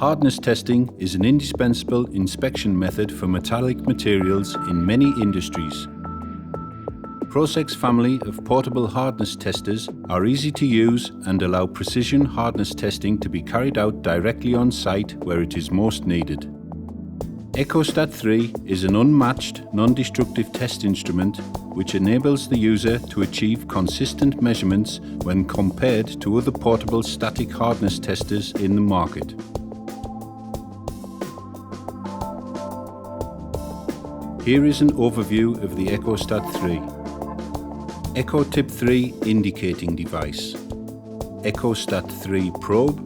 Hardness testing is an indispensable inspection method for metallic materials in many industries. Prosec's family of portable hardness testers are easy to use and allow precision hardness testing to be carried out directly on site where it is most needed. Equostat 3 is an unmatched, non-destructive test instrument which enables the user to achieve consistent measurements when compared to other portable static hardness testers in the market. Here is an overview of the Equostat 3. Ecotip 3 indicating device, Equostat 3 probe,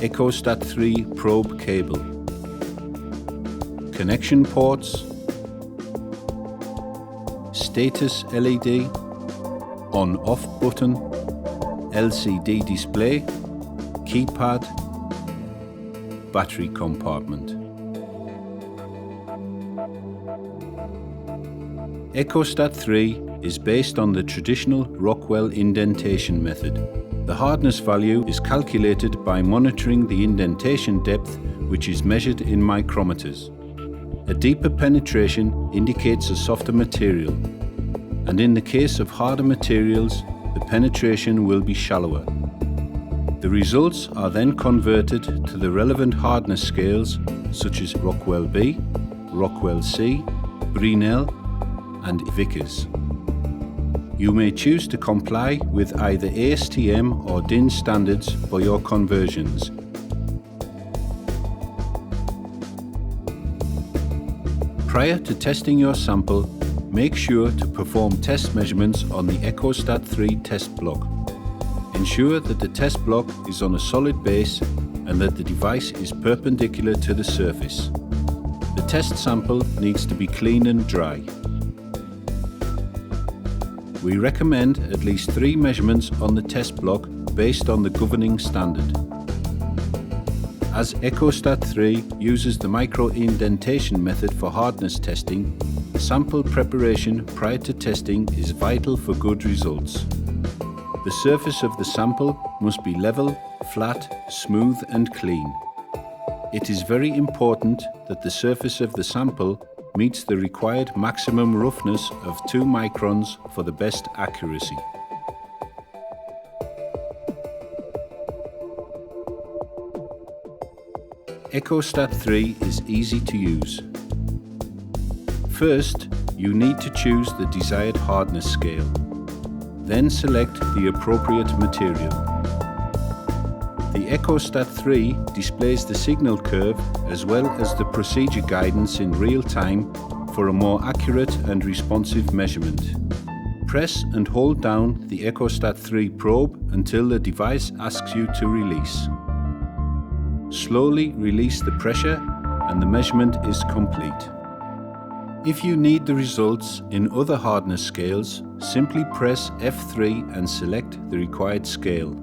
Equostat 3 probe cable, connection ports, status LED, on-off button, LCD display, keypad, battery compartment. Equostat 3 is based on the traditional Rockwell indentation method. The hardness value is calculated by monitoring the indentation depth, which is measured in micrometers. A deeper penetration indicates a softer material, and in the case of harder materials, the penetration will be shallower. The results are then converted to the relevant hardness scales such as Rockwell B, Rockwell C, Brinell, and Vickers. You may choose to comply with either ASTM or DIN standards for your conversions. Prior to testing your sample, make sure to perform test measurements on the Equostat 3 test block. Ensure that the test block is on a solid base and that the device is perpendicular to the surface. The test sample needs to be clean and dry. We recommend at least 3 measurements on the test block based on the governing standard. As Equostat 3 uses the micro-indentation method for hardness testing, sample preparation prior to testing is vital for good results. The surface of the sample must be level, flat, smooth and clean. It is very important that the surface of the sample meets the required maximum roughness of 2 microns for the best accuracy. Equostat 3 is easy to use. First, you need to choose the desired hardness scale. Then select the appropriate material. The Equostat 3 displays the signal curve as well as the procedure guidance in real time for a more accurate and responsive measurement. Press and hold down the Equostat 3 probe until the device asks you to release. Slowly release the pressure and the measurement is complete. If you need the results in other hardness scales, simply press F3 and select the required scale.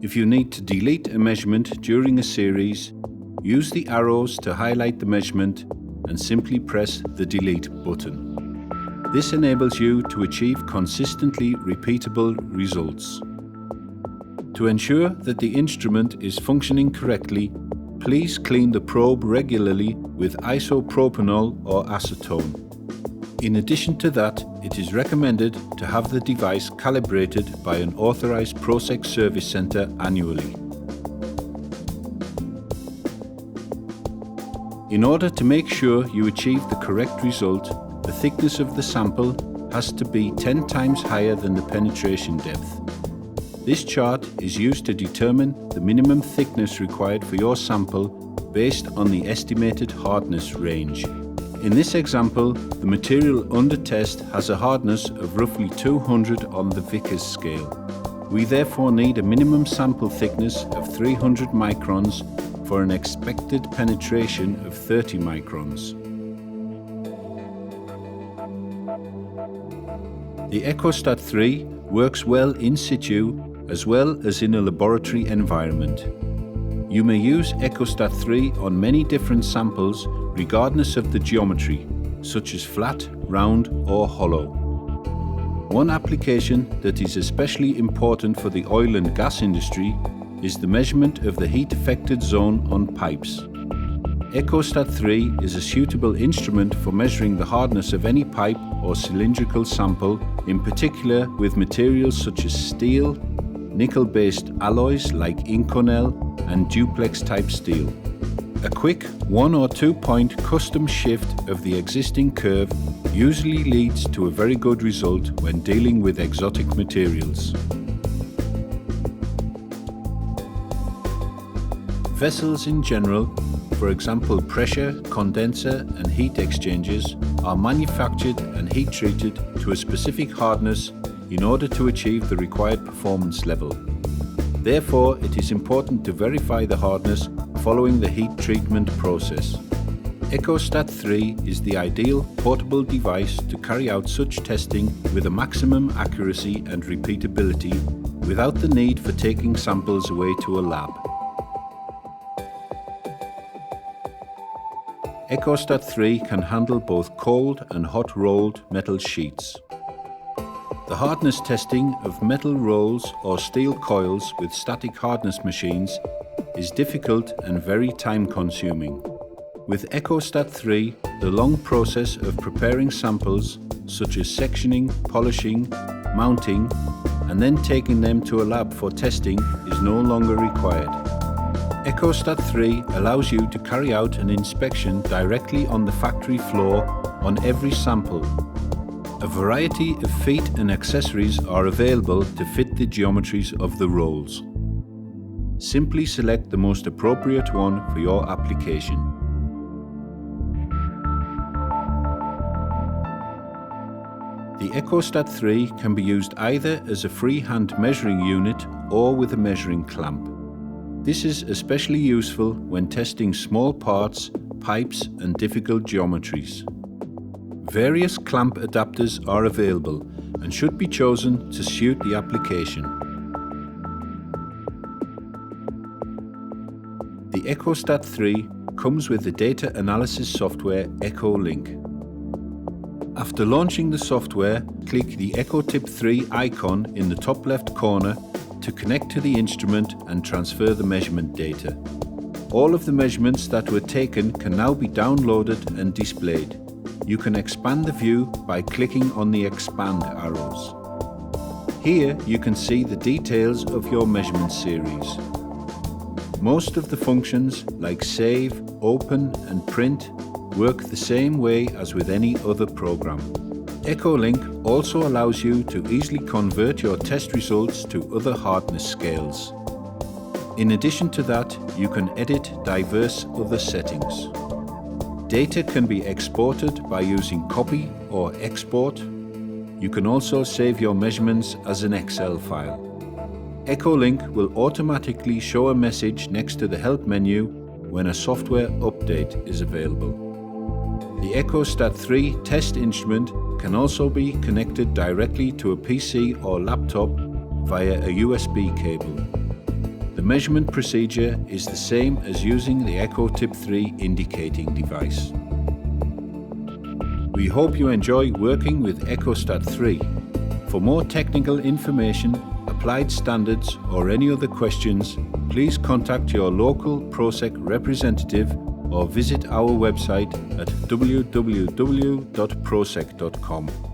If you need to delete a measurement during a series, use the arrows to highlight the measurement and simply press the delete button. This enables you to achieve consistently repeatable results. To ensure that the instrument is functioning correctly, please clean the probe regularly with isopropanol or acetone. In addition to that, it is recommended to have the device calibrated by an authorized Prosec service center annually. In order to make sure you achieve the correct result, the thickness of the sample has to be 10 times higher than the penetration depth. This chart is used to determine the minimum thickness required for your sample based on the estimated hardness range. In this example, the material under test has a hardness of roughly 200 on the Vickers scale. We therefore need a minimum sample thickness of 300 microns for an expected penetration of 30 microns. The Equostat 3 works well in situ as well as in a laboratory environment. You may use Equostat 3 on many different samples regardless of the geometry, such as flat, round or hollow. One application that is especially important for the oil and gas industry is the measurement of the heat-affected zone on pipes. Equostat 3 is a suitable instrument for measuring the hardness of any pipe or cylindrical sample, in particular with materials such as steel, nickel-based alloys like Instructional and duplex-type steel. A quick 1 or 2 point custom shift of the existing curve usually leads to a very good result when dealing with exotic materials. Vessels in general, for example pressure, condenser and heat exchangers, are manufactured and heat treated to a specific hardness in order to achieve the required performance level. Therefore, it is important to verify the hardness following the heat treatment process. Equostat 3 is the ideal portable device to carry out such testing with a maximum accuracy and repeatability without the need for taking samples away to a lab. Equostat 3 can handle both cold and hot rolled metal sheets. The hardness testing of metal rolls or steel coils with static hardness machines is difficult and very time-consuming. With Equostat 3, the long process of preparing samples such as sectioning, polishing, mounting, and then taking them to a lab for testing is no longer required. Equostat 3 allows you to carry out an inspection directly on the factory floor on every sample. A variety of feet and accessories are available to fit the geometries of the rolls. Simply select the most appropriate one for your application. The Equostat 3 can be used either as a freehand measuring unit or with a measuring clamp. This is especially useful when testing small parts, pipes and difficult geometries. Various clamp adapters are available and should be chosen to suit the application. The Equostat 3 comes with the data analysis software Echolink. After launching the software, click the EcoTip 3 icon in the top left corner to connect to the instrument and transfer the measurement data. All of the measurements that were taken can now be downloaded and displayed. You can expand the view by clicking on the expand arrows. Here you can see the details of your measurement series. Most of the functions like save, open and print work the same way as with any other program. Echolink also allows you to easily convert your test results to other hardness scales. In addition to that, you can edit diverse other settings. Data can be exported by using copy or export. You can also save your measurements as an Excel file. Echolink will automatically show a message next to the help menu when a software update is available. The Equostat 3 test instrument can also be connected directly to a PC or laptop via a USB cable. The measurement procedure is the same as using the EcoTip 3 indicating device. We hope you enjoy working with Equostat 3. For more technical information, applied standards or any other questions, please contact your local ProSec representative or visit our website at www.prosec.com.